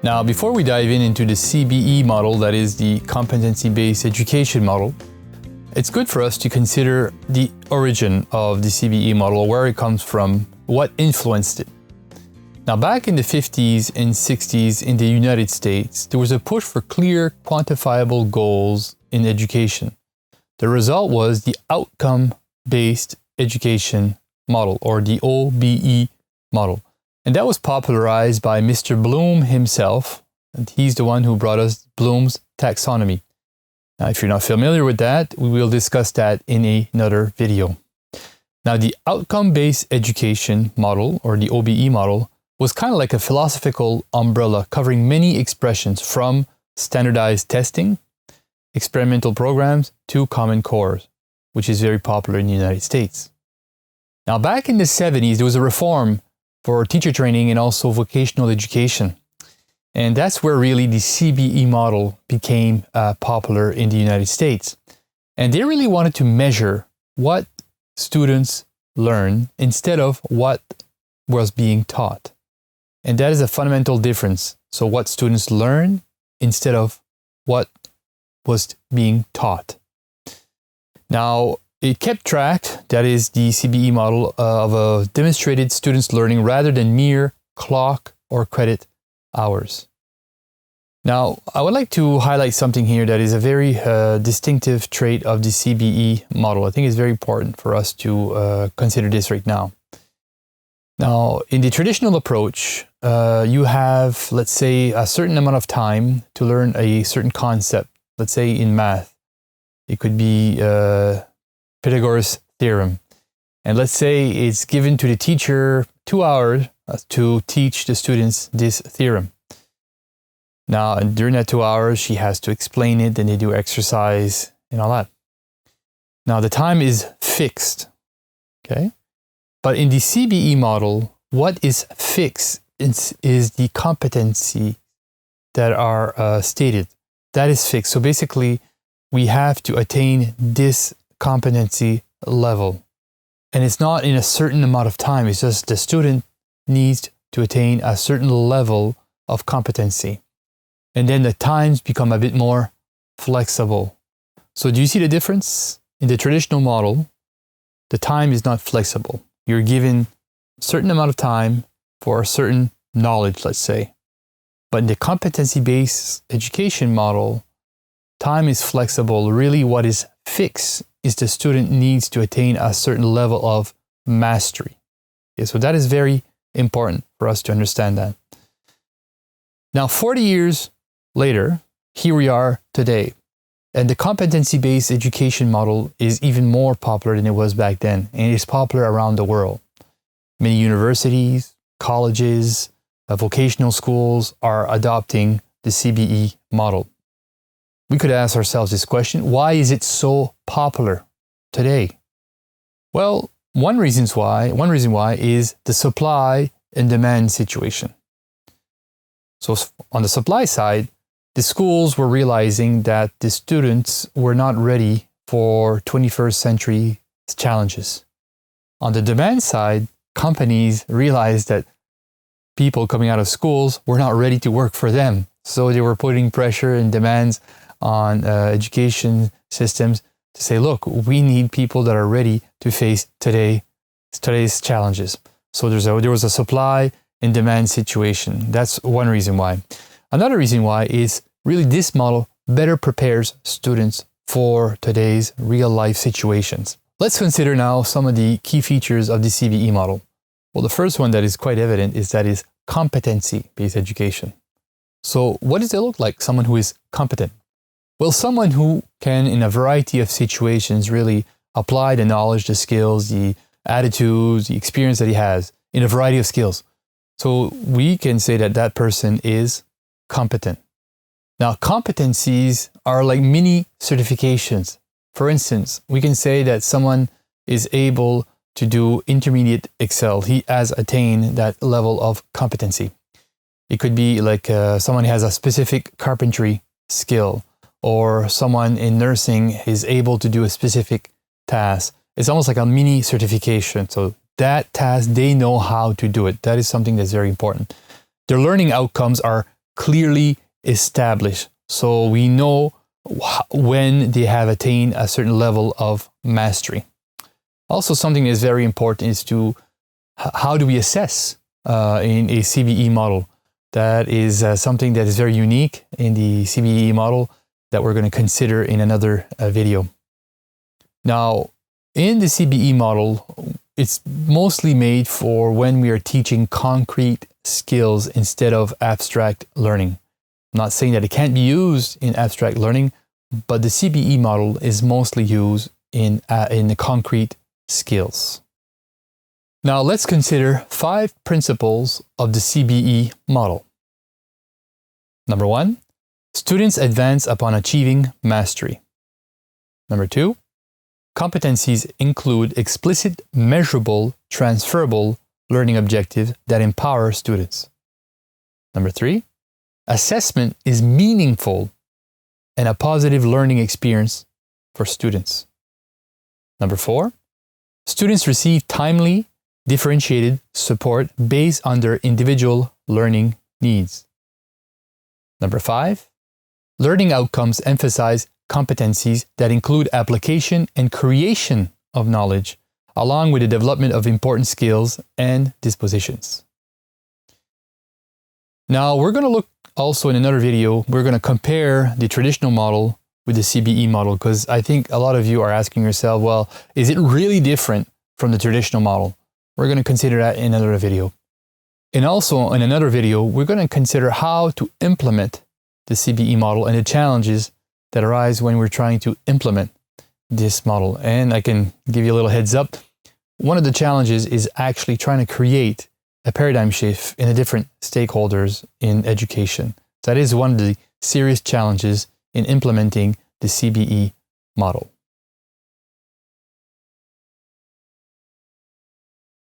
Now, before we dive into the CBE model, that is the competency-based education model, it's good for us to consider the origin of the CBE model, where it comes from, what influenced it. Now, back in the 50s and 60s in the United States, there was a push for clear, quantifiable goals in education. The result was the outcome-based education model, or the OBE model. And that was popularized by Mr. Bloom himself, and he's the one who brought us Bloom's taxonomy. Now, if you're not familiar with that, we will discuss that in another video. Now, the outcome-based education model, or the OBE model, was kind of like a philosophical umbrella covering many expressions from standardized testing, experimental programs, to Common Core, which is very popular in the United States. Now, back in the 70s, there was a reform for teacher training and also vocational education. And that's where really the CBE model became popular in the United States. And they really wanted to measure what students learn instead of what was being taught. And that is a fundamental difference. So what students learn instead of what was being taught. Now, it kept track, that is the CBE model, of demonstrated students' learning rather than mere clock or credit hours. Now, I would like to highlight something here that is a very distinctive trait of the CBE model. I think it's very important for us to consider this right now. Now, in the traditional approach, you have, let's say, a certain amount of time to learn a certain concept. Let's say in math, it could be Pythagoras' theorem. And let's say it's given to the teacher 2 hours to teach the students this theorem. Now, and during that 2 hours, she has to explain it, and they do exercise and all that. Now, the time is fixed, okay? But in the CBE model, what is fixed is the competency that are stated. That is fixed. So basically, we have to attain this competency level. And it's not in a certain amount of time. It's just the student needs to attain a certain level of competency. And then the times become a bit more flexible. So do you see the difference? In the traditional model, the time is not flexible. You're given a certain amount of time for a certain knowledge, let's say. But in the competency-based education model, time is flexible. Really, what is fixed is the student needs to attain a certain level of mastery. Okay, so that is very important for us to understand that. Now, 40 years later, here we are today. And the competency-based education model is even more popular than it was back then. And it's popular around the world. Many universities, colleges, vocational schools are adopting the CBE model. We could ask ourselves this question: why is it so popular today? Well, one reason why is the supply and demand situation. So on the supply side, the schools were realizing that the students were not ready for 21st century challenges. On the demand side, companies realized that people coming out of schools were not ready to work for them. So they were putting pressure and demands on education systems to say, look, we need people that are ready to face today's challenges. So there was a supply and demand situation. That's one reason why. Another reason why is really this model better prepares students for today's real life situations. Let's consider now some of the key features of the CBE model. Well, the first one that is quite evident is that is competency-based education. So what does it look like, someone who is competent? Well, someone who can, in a variety of situations, really apply the knowledge, the skills, the attitudes, the experience that he has in a variety of skills. So we can say that that person is competent. Now, competencies are like mini certifications. For instance, we can say that someone is able to do intermediate Excel. He has attained that level of competency. It could be like someone has a specific carpentry skill, or someone in nursing is able to do a specific task. It's almost like a mini certification. So that task, they know how to do it. That is something that's very important. Their learning outcomes are clearly established. So we know when they have attained a certain level of mastery. Also, something that is very important is to how do we assess in a CBE model. That is something that is very unique in the CBE model that we're going to consider in another video. Now, in the CBE model, it's mostly made for when we are teaching concrete skills instead of abstract learning. I'm not saying that it can't be used in abstract learning, but the CBE model is mostly used in the concrete skills. Now let's consider 5 principles of the CBE model. Number 1, students advance upon achieving mastery. Number 2, competencies include explicit, measurable, transferable learning objectives that empower students. Number 3, assessment is meaningful and a positive learning experience for students. Number 4, students receive timely, differentiated support based on their individual learning needs. Number 5, learning outcomes emphasize competencies that include application and creation of knowledge, along with the development of important skills and dispositions. Now, we're going to look also in another video, we're going to compare the traditional model with the CBE model, because I think a lot of you are asking yourself, well, is it really different from the traditional model? We're going to consider that in another video. And also in another video, we're going to consider how to implement the CBE model and the challenges that arise when we're trying to implement this model. And I can give you a little heads up. One of the challenges is actually trying to create a paradigm shift in the different stakeholders in education. That is one of the serious challenges in implementing the CBE model.